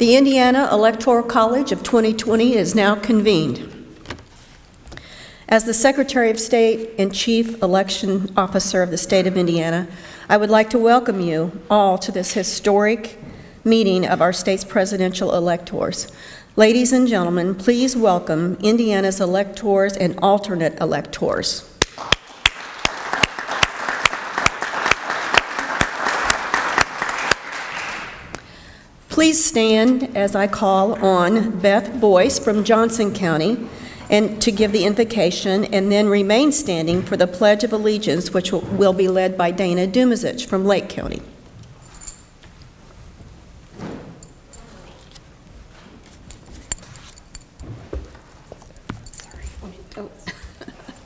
The Indiana Electoral College of 2020 is now convened. As the Secretary of State and Chief Election Officer of the state of Indiana, I would like to welcome you all to this historic meeting of our state's presidential electors. Ladies and gentlemen, please welcome Indiana's electors and alternate electors. Please stand as I call on Beth Boyce from Johnson County and to give the invocation, and then remain standing for the Pledge of Allegiance, which will be led by Dana Dumazich from Lake County.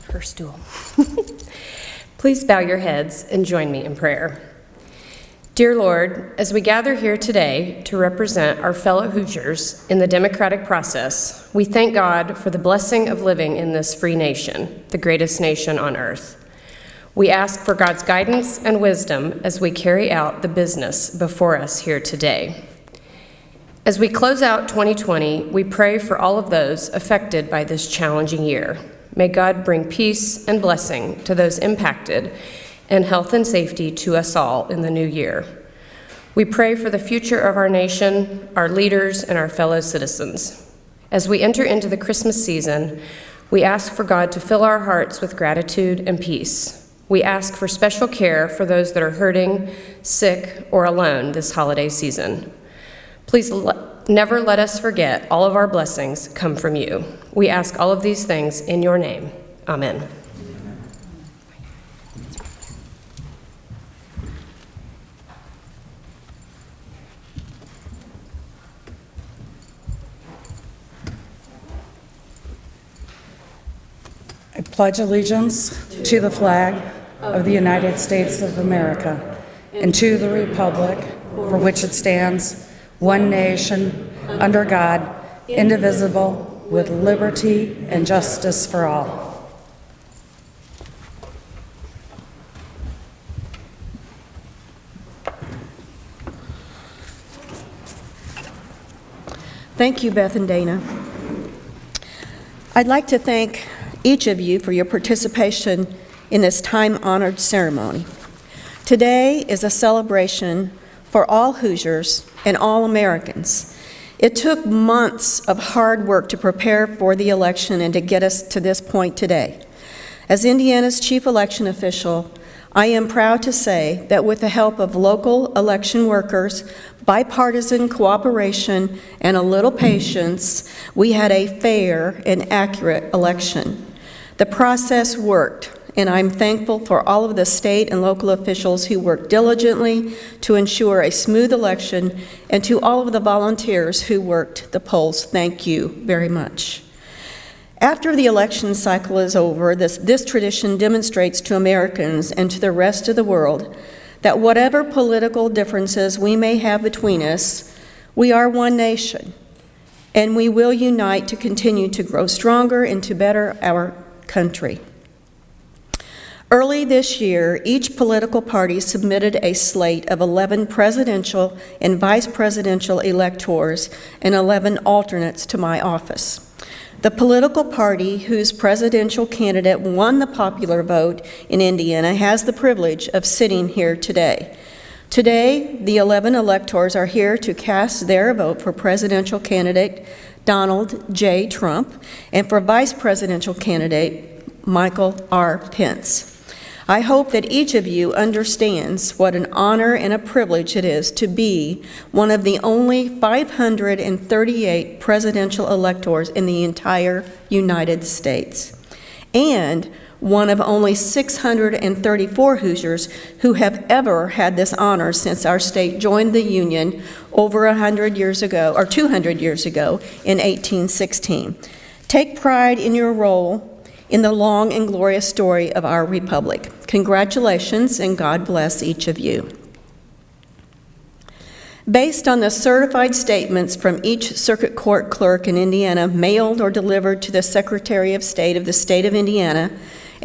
Her stool. Please bow your heads and join me in prayer. Dear Lord, as we gather here today to represent our fellow Hoosiers in the democratic process, we thank God for the blessing of living in this free nation, the greatest nation on earth. We ask for God's guidance and wisdom as we carry out the business before us here today. As we close out 2020, we pray for all of those affected by this challenging year. May God bring peace and blessing to those impacted, and health and safety to us all in the new year. We pray for the future of our nation, our leaders, and our fellow citizens. As we enter into the Christmas season, we ask for God to fill our hearts with gratitude and peace. We ask for special care for those that are hurting, sick, or alone this holiday season. Please never let us forget all of our blessings come from you. We ask all of these things in your name. Amen. I pledge allegiance to the flag of the United States of America and to the republic for which it stands, one nation, under God, indivisible, with liberty and justice for all. Thank you, Beth and Dana. I'd like to thank each of you for your participation in this time-honored ceremony. Today is a celebration for all Hoosiers and all Americans. It took months of hard work to prepare for the election and to get us to this point today. As Indiana's chief election official, I am proud to say that with the help of local election workers, bipartisan cooperation, and a little patience, we had a fair and accurate election. The process worked, and I'm thankful for all of the state and local officials who worked diligently to ensure a smooth election, and to all of the volunteers who worked the polls. Thank you very much. After the election cycle is over, this tradition demonstrates to Americans and to the rest of the world that whatever political differences we may have between us, we are one nation, and we will unite to continue to grow stronger and to better our country. Early this year, each political party submitted a slate of 11 presidential and vice presidential electors and 11 alternates to my office. The political party whose presidential candidate won the popular vote in Indiana has the privilege of sitting here today. Today, the 11 electors are here to cast their vote for presidential candidate Donald J. Trump and for vice presidential candidate Michael R. Pence. I hope that each of you understands what an honor and a privilege it is to be one of the only 538 presidential electors in the entire United States, and one of only 634 Hoosiers who have ever had this honor since our state joined the Union over 100 years ago, or 200 years ago, in 1816. Take pride in your role in the long and glorious story of our republic. Congratulations, and God bless each of you. Based on the certified statements from each circuit court clerk in Indiana, mailed or delivered to the Secretary of State of the state of Indiana,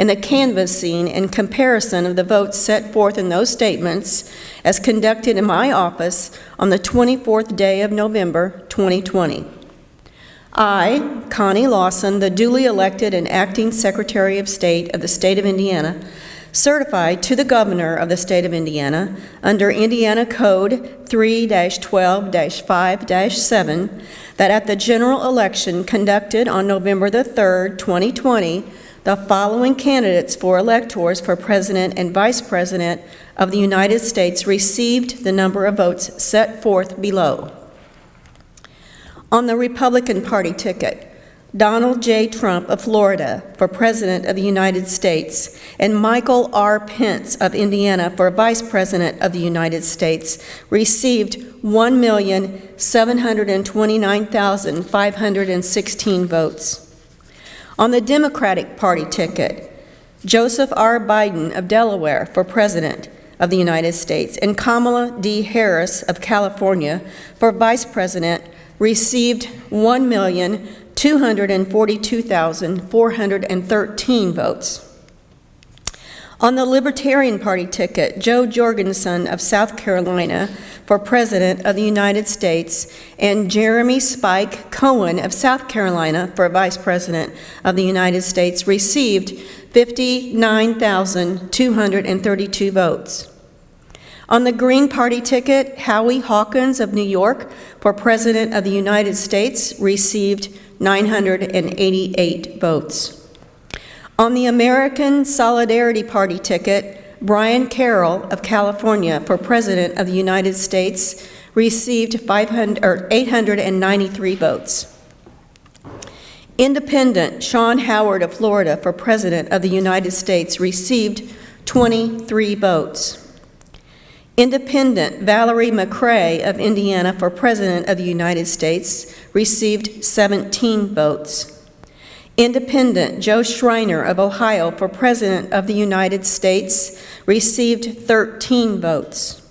and the canvassing and comparison of the votes set forth in those statements as conducted in my office on the 24th day of November, 2020. I, Connie Lawson, the duly elected and acting Secretary of State of the State of Indiana, certify to the Governor of the State of Indiana, under Indiana Code 3-12-5-7, that at the general election conducted on November the 3rd, 2020, the following candidates for electors for President and Vice President of the United States received the number of votes set forth below. On the Republican Party ticket, Donald J. Trump of Florida for President of the United States and Michael R. Pence of Indiana for Vice President of the United States received 1,729,516 votes. On the Democratic Party ticket, Joseph R. Biden of Delaware for President of the United States and Kamala D. Harris of California for Vice President received 1,242,413 votes. On the Libertarian Party ticket, Joe Jorgensen of South Carolina for President of the United States and Jeremy Spike Cohen of South Carolina for Vice President of the United States received 59,232 votes. On the Green Party ticket, Howie Hawkins of New York for President of the United States received 988 votes. On the American Solidarity Party ticket, Brian Carroll of California for President of the United States received 893 votes. Independent Sean Howard of Florida for President of the United States received 23 votes. Independent Valerie McCrae of Indiana for President of the United States received 17 votes. Independent Joe Schreiner of Ohio for President of the United States received 13 votes.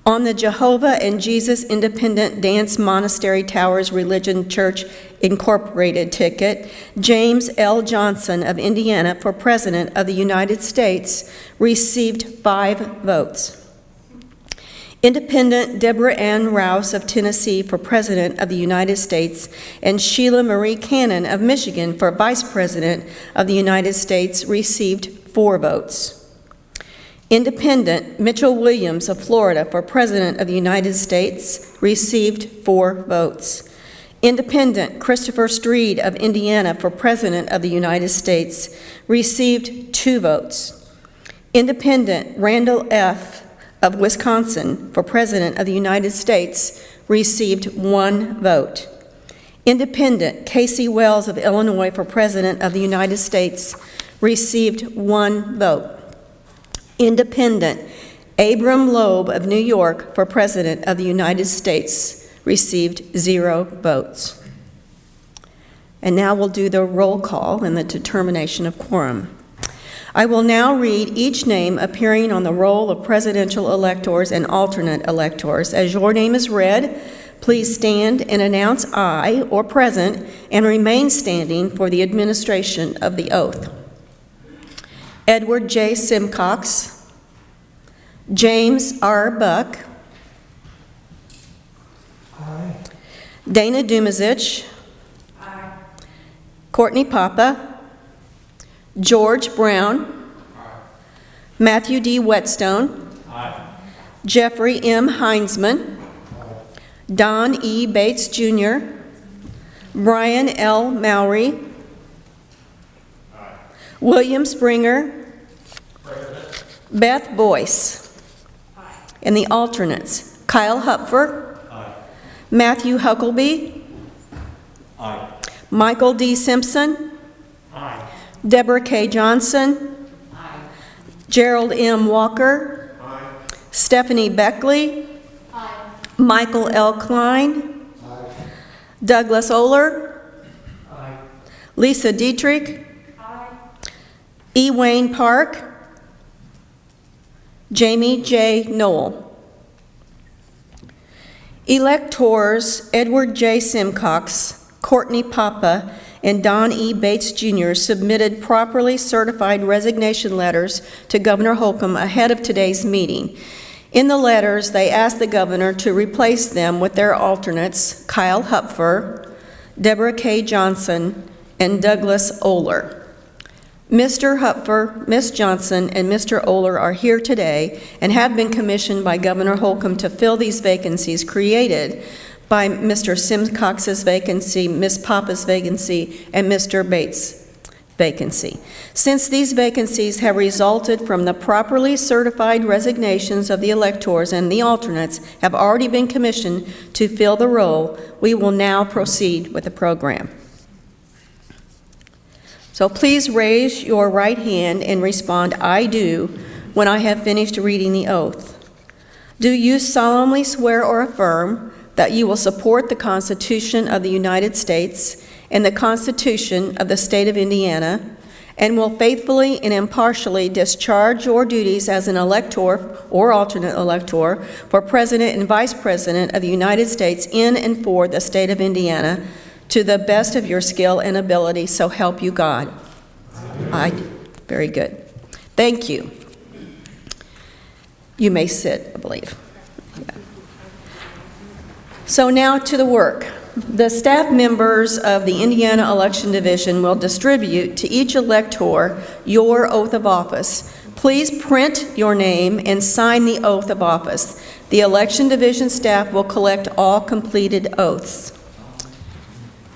On the Jehovah and Jesus Independent Dance Monastery Towers Religion Church Incorporated ticket, James L. Johnson of Indiana for President of the United States received 5 votes. Independent Deborah Ann Rouse of Tennessee for President of the United States and Sheila Marie Cannon of Michigan for Vice President of the United States received 4 votes. Independent Mitchell Williams of Florida for President of the United States received 4 votes. Independent Christopher Street of Indiana for President of the United States received 2 votes. Independent Randall F. of Wisconsin for President of the United States received 1 vote. Independent Casey Wells of Illinois for President of the United States received 1 vote. Independent Abram Loeb of New York for President of the United States received 0 votes. And now we'll do the roll call and the determination of quorum. I will now read each name appearing on the roll of presidential electors and alternate electors. As your name is read, please stand and announce aye or present and remain standing for the administration of the oath. Edward J. Simcox, James R. Buck, aye. Dana Dumazich, aye. Courtney Papa, George Brown, aye. Matthew D. Whetstone, aye. Jeffrey M. Heinzman, aye. Don E. Bates Jr., Brian L. Mowry, aye. William Springer, present. Beth Boyce, aye. And the alternates, Kyle Hupfer, aye. Matthew Huckleby, aye. Michael D. Simpson, aye. Deborah K. Johnson, aye. Gerald M. Walker, aye. Stephanie Beckley, aye. Michael L. Klein, aye. Douglas Oler, aye. Lisa Dietrich, aye. E. Wayne Park, Jamie J. Knoll. Electors Edward J. Simcox, Courtney Papa, and Don E. Bates Jr. submitted properly certified resignation letters to Governor Holcomb ahead of today's meeting. In the letters, they asked the governor to replace them with their alternates, Kyle Hupfer, Deborah K. Johnson, and Douglas Oler. Mr. Hupfer, Ms. Johnson, and Mr. Oler are here today and have been commissioned by Governor Holcomb to fill these vacancies created by Mr. Simcox's vacancy, Ms. Papa's vacancy, and Mr. Bates' vacancy. Since these vacancies have resulted from the properly certified resignations of the electors and the alternates have already been commissioned to fill the role, we will now proceed with the program. So please raise your right hand and respond, "I do," when I have finished reading the oath. Do you solemnly swear or affirm that you will support the Constitution of the United States and the Constitution of the State of Indiana, and will faithfully and impartially discharge your duties as an elector or alternate elector for President and Vice President of the United States in and for the State of Indiana, to the best of your skill and ability, so help you God? I do. Very good. Thank you. You may sit, I believe. Yeah. So now to the work. The staff members of the Indiana Election Division will distribute to each elector your oath of office. Please print your name and sign the oath of office. The Election Division staff will collect all completed oaths.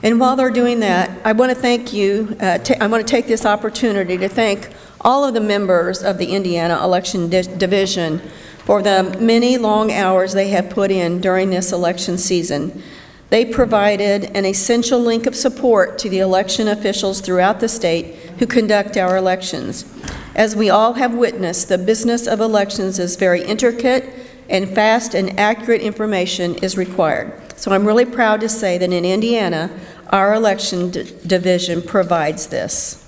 And while they're doing that, I want to thank you. I want to take this opportunity to thank all of the members of the Indiana Election Division for the many long hours they have put in during this election season. They provided an essential link of support to the election officials throughout the state who conduct our elections. As we all have witnessed, the business of elections is very intricate, and fast and accurate information is required. So I'm really proud to say that in Indiana, our election division provides this.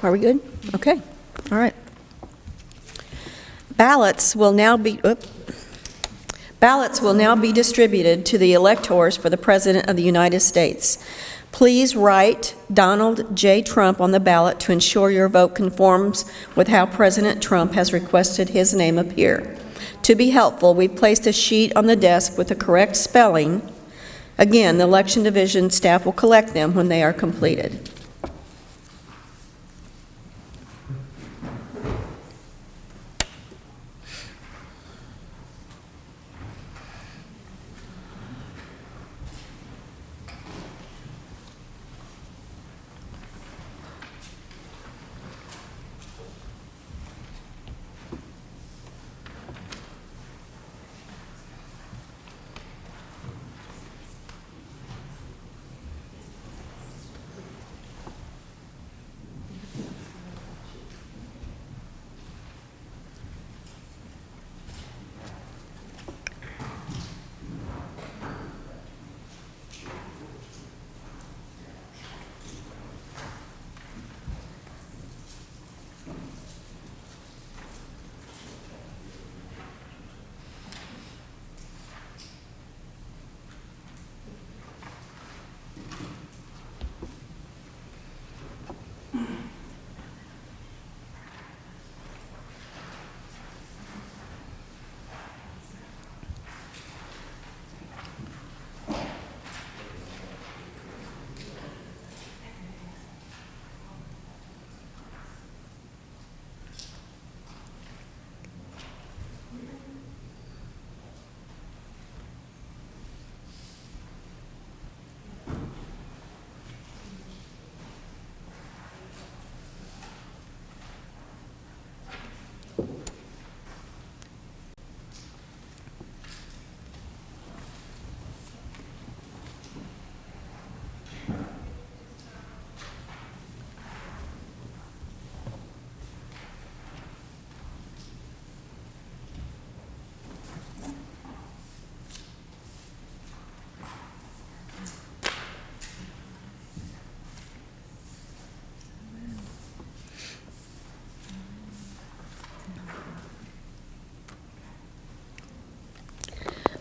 Are we good? Okay. All right. Ballots will now be distributed to the electors for the President of the United States. Please write Donald J. Trump on the ballot to ensure your vote conforms with how President Trump has requested his name appear. To be helpful, we've placed a sheet on the desk with the correct spelling. Again, the Election Division staff will collect them when they are completed.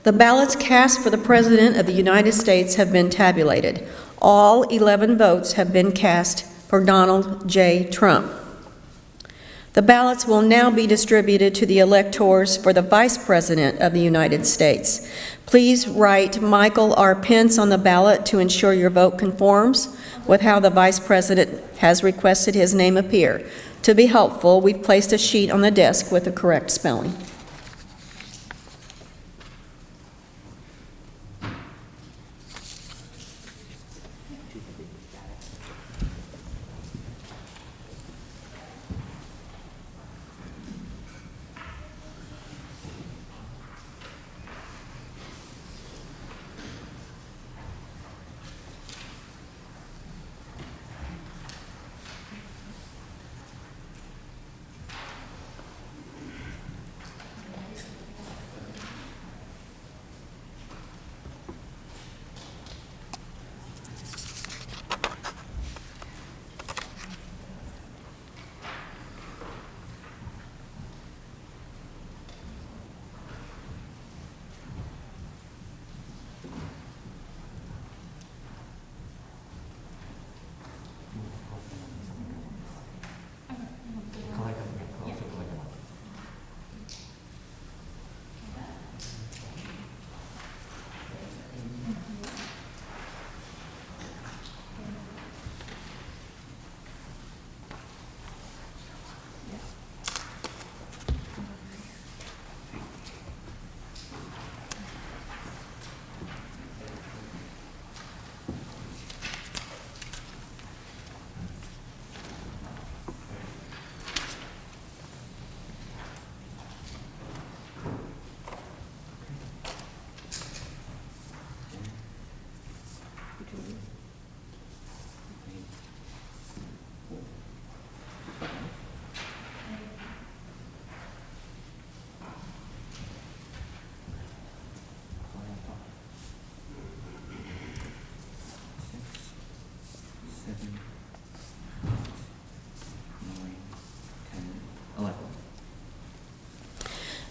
The ballots cast for the President of the United States have been tabulated. All 11 votes have been cast for Donald J. Trump. The ballots will now be distributed to the electors for the Vice President of the United States. Please write Michael R. Pence on the ballot to ensure your vote conforms with how the Vice President has requested his name appear. To be helpful, we've placed a sheet on the desk with the correct spelling.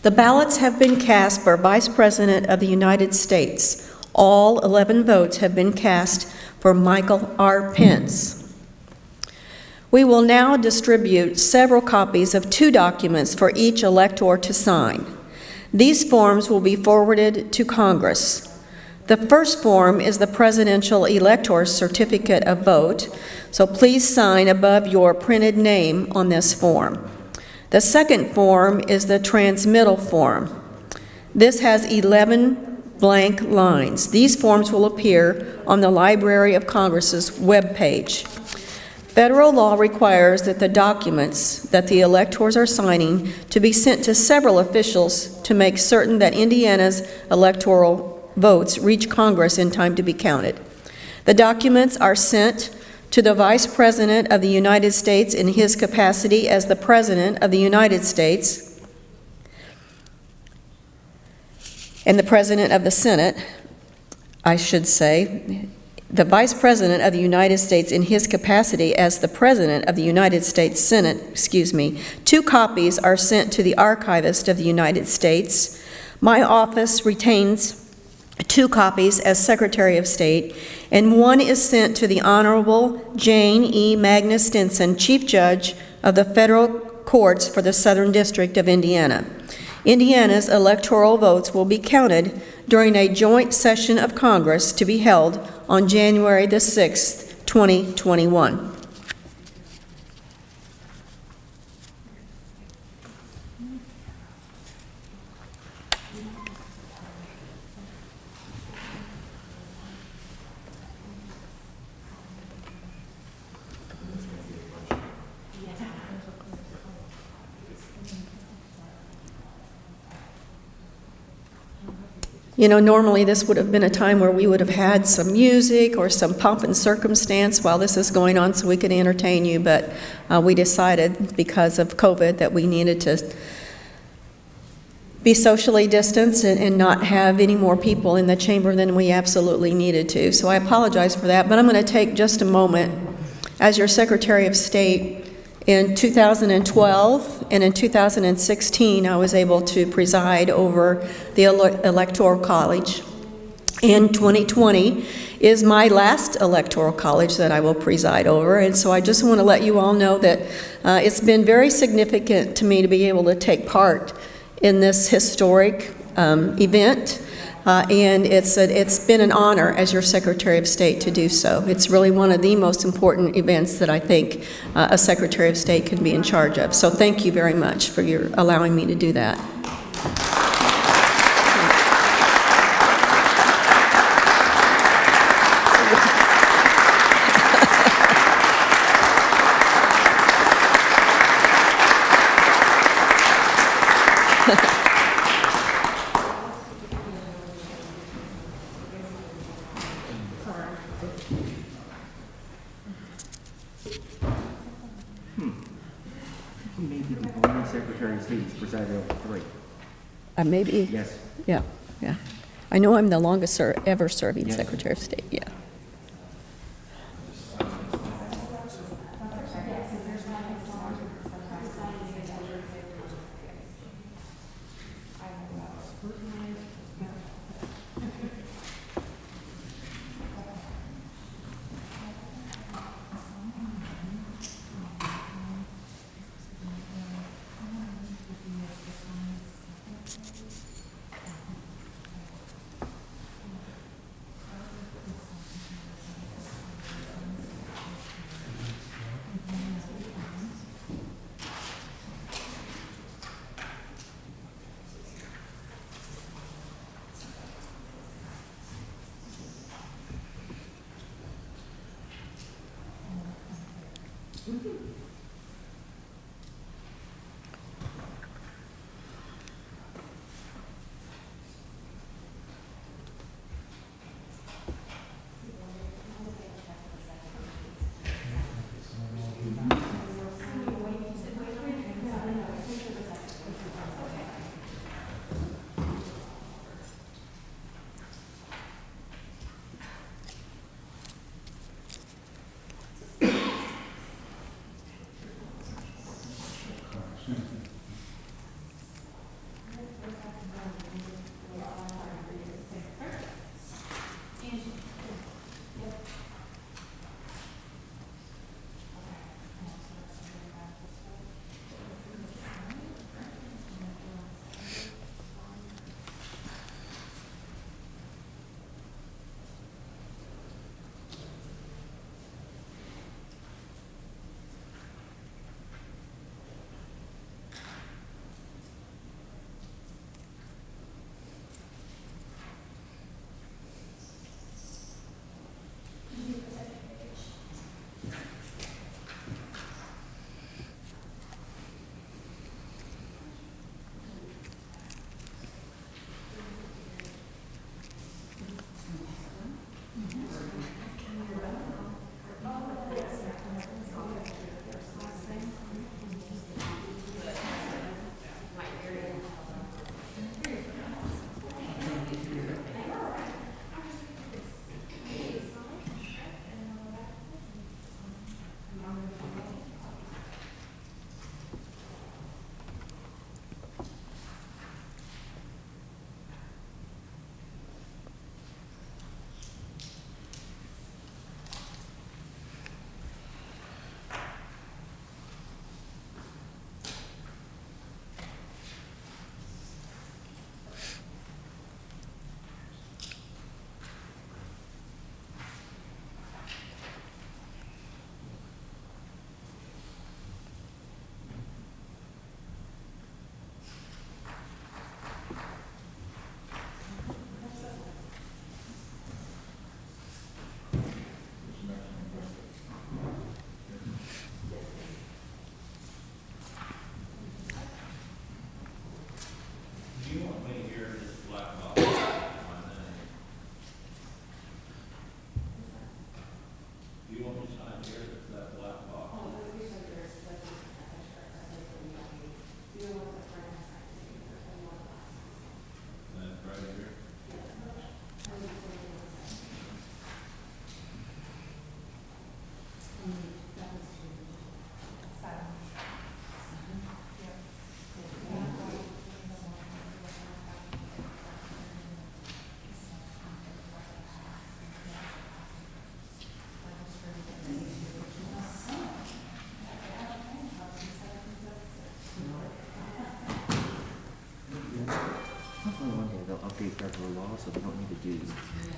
The ballots have been cast for Vice President of the United States. All 11 votes have been cast for Michael R. Pence. We will now distribute several copies of 2 documents for each elector to sign. These forms will be forwarded to Congress. The first form is the Presidential Elector's Certificate of Vote, so please sign above your printed name on this form. The second form is the transmittal form. This has 11 blank lines. These forms will appear on the Library of Congress's webpage. Federal law requires that the documents that the electors are signing to be sent to several officials to make certain that Indiana's electoral votes reach Congress in time to be counted. The documents are sent to the Vice President of the United States in his capacity as the President of the United States and the President of the Senate, I should say, the Vice President of the United States in his capacity as the President of the United States Senate, 2 copies are sent to the Archivist of the United States. My office retains 2 copies as Secretary of State, and 1 is sent to the Honorable Jane E. Magnus Stinson, Chief Judge of the Federal Courts for the Southern District of Indiana. Indiana's electoral votes will be counted during a joint session of Congress to be held on January the 6th, 2021. You know, normally this would have been a time where we would have had some music or some pomp and circumstance while this is going on so we could entertain you, but we decided because of COVID that we needed to be socially distanced and not have any more people in the chamber than we absolutely needed to. So I apologize for that, but I'm going to take just a moment as your Secretary of State In 2012 and in 2016, I was able to preside over the Electoral College. In 2020 is my last Electoral College that I will preside over, and so I just want to let you all know that it's been very significant to me to be able to take part in this historic event. And it's been an honor as your Secretary of State to do so. It's really one of the most important events that I think a Secretary of State can be in charge of. So thank you very much for your allowing me to do that. Maybe the only Secretary of State is presided over three. Maybe. Yes. Yeah. I know I'm the longest ever serving Yes. Secretary of State, yeah.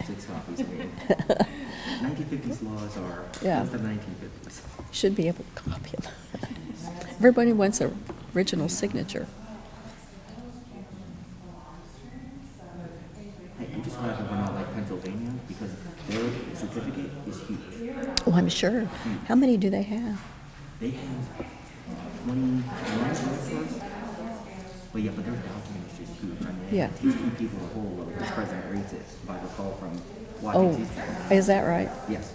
6 copies made. 1950s laws are Yeah. not the 1950s. Should be able to copy them. Everybody wants an original signature. Hey, I'm just glad that we're not like Pennsylvania because their certificate is huge. Oh, I'm sure. How many do they have? They have 21 first. But yeah, but their document is just huge. I mean, Yeah. it takes 2 people to hold what the president reads it, if I recall from watching Oh, these. is that right? Yes.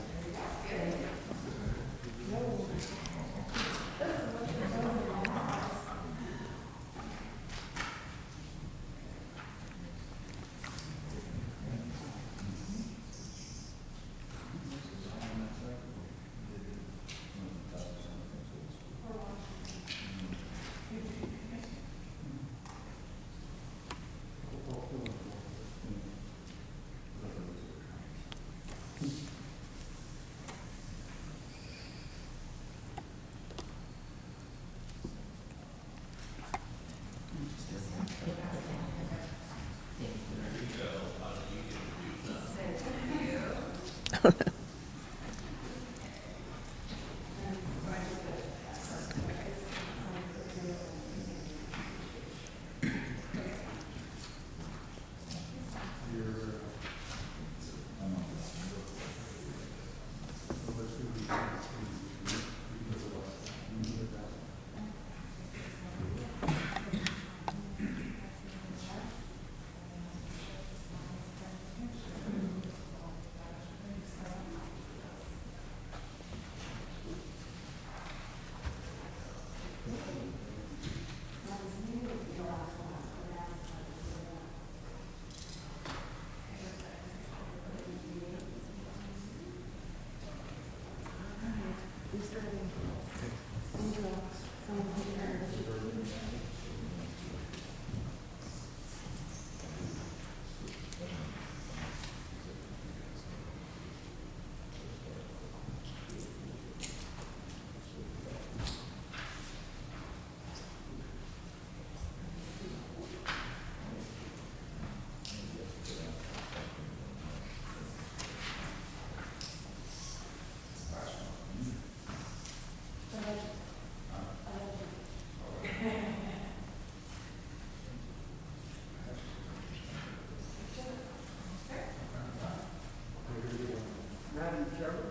Madam Chairman,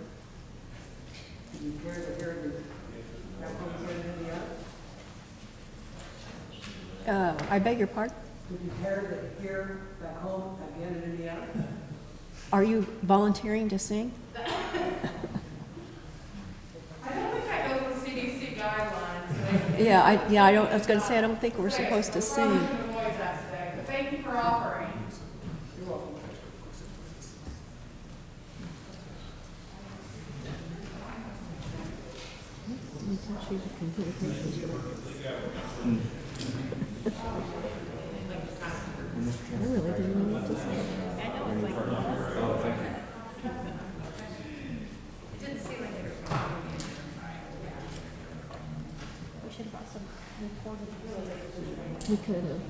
do you care to hear the applicant in Indiana? I beg your pardon? Would you care to hear back home again in Indiana? Are you volunteering to sing? I don't think I know the CDC guidelines. Yeah, I was going to say, I don't think we're supposed to sing. Avoid that today, but thank you for offering. You're welcome. I really didn't know what to say. We could have.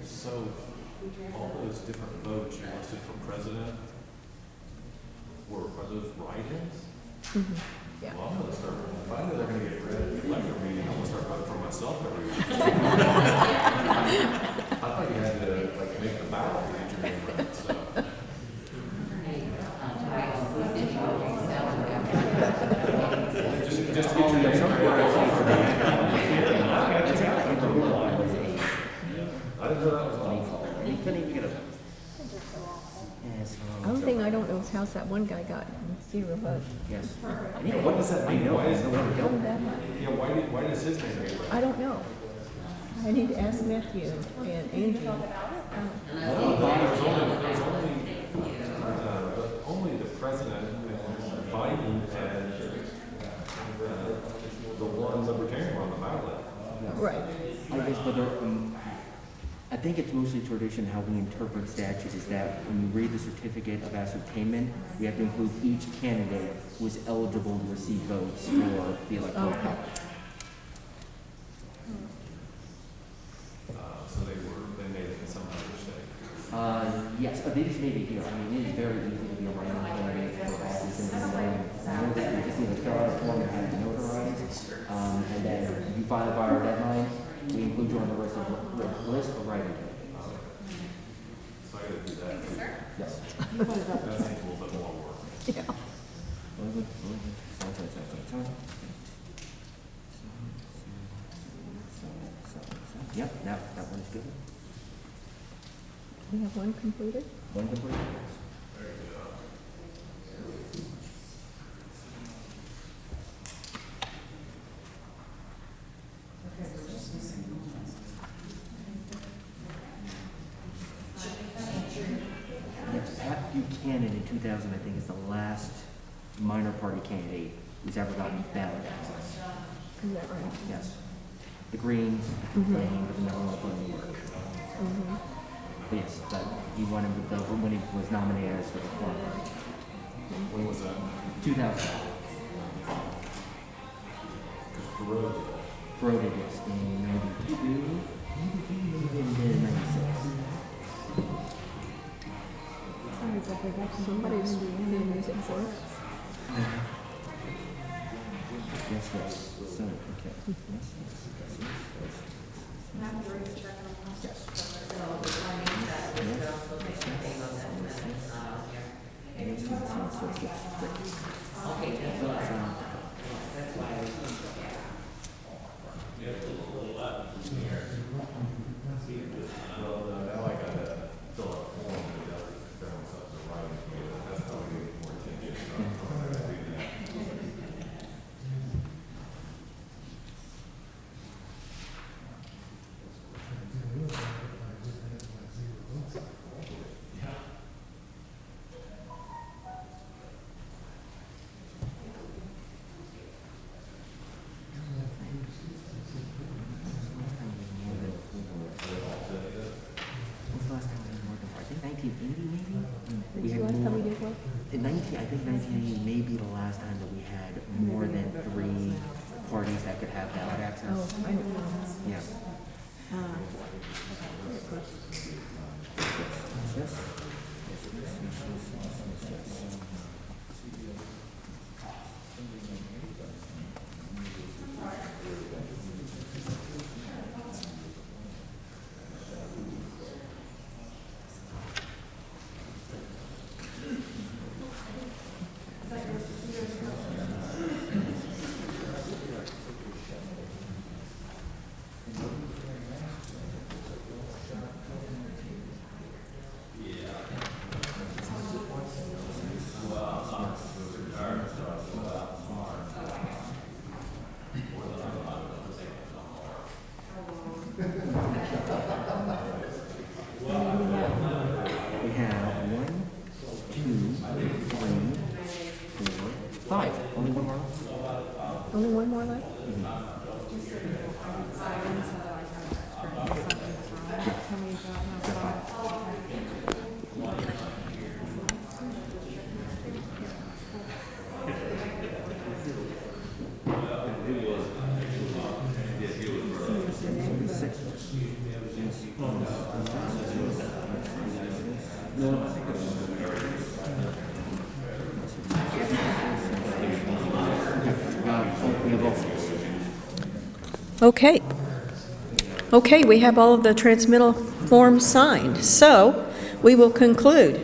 So, all those different votes you listed for president are those write-ins? Yeah. Well, I'm gonna start, if I know they're gonna get read at the electric meeting, I'm gonna start voting for myself every week. I thought you had to, like, make the ballot to get your name read, so. Just to get your name read. I didn't know that was all. You couldn't even get a. Yes. The only thing I don't know is how's that one guy got 0 votes. Yes. What does that mean? Why is, How did that happen? yeah, why does his name get read? I don't know. I need to ask Matthew and Angie. Only the president, Biden, and the one libertarian were on the ballot. Right. I guess, but I think it's mostly tradition how we interpret statute is that when you read the certificate of ascertainment, we have to include each candidate who is eligible to receive votes for the electoral college. So they made some mistake. Yes, but they just made it here. I mean, it is very easy to be a writing candidate for office in Pennsylvania. You know that you just need to fill out a form and have it notarized. And then if you file by our deadline, we include you on the list of writing candidates. So I gotta do that. Thank you, sir. Yes. That seems a little bit more work. Yep, now that one's good. We have one completed. One complete. Yes, Pat Buchanan in 2000, I think, is the last minor party candidate who's ever gotten ballot access. Is that right? Yes. The Greens complained, but never let them work. But yes, but he won it with when he was nominated as the reform party. When was that? 2000. Broad it is in 92, maybe in 96. Sounds like we got somebody's doing music for us. Yes, yes. So, okay. Yes, yes, yes, yes, yes. Now I gotta fill out a form to balance up the writing. That's how we get more attention. When's the last time we had more than four? I think 1980 maybe? We had Last time we more. did what? In 19, I think 1980 may be the last time that we had more than 3 parties that could have ballot access. Oh, I don't know. Yeah. Yes. We have 1, 2, 3, 4, 5. Only one more. Only one more left? Okay. Okay, we have all of the transmittal forms signed, so we will conclude.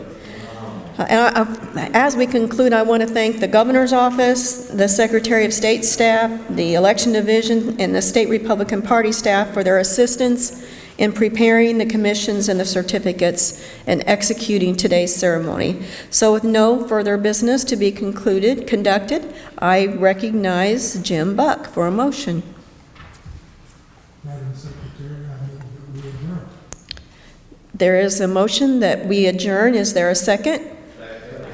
As we conclude, I want to thank the Governor's Office, the Secretary of State staff, the Election Division, and the State Republican Party staff for their assistance in preparing the commissions and the certificates and executing today's ceremony. So with no further business to be conducted, I recognize Jim Buck for a motion. Madam Secretary, I move that we adjourn. There is a motion that we adjourn. Is there a second? Second.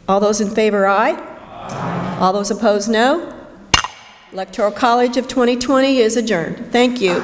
All those in favor, aye? Aye. All those opposed, no? Electoral College of 2020 is adjourned. Thank you.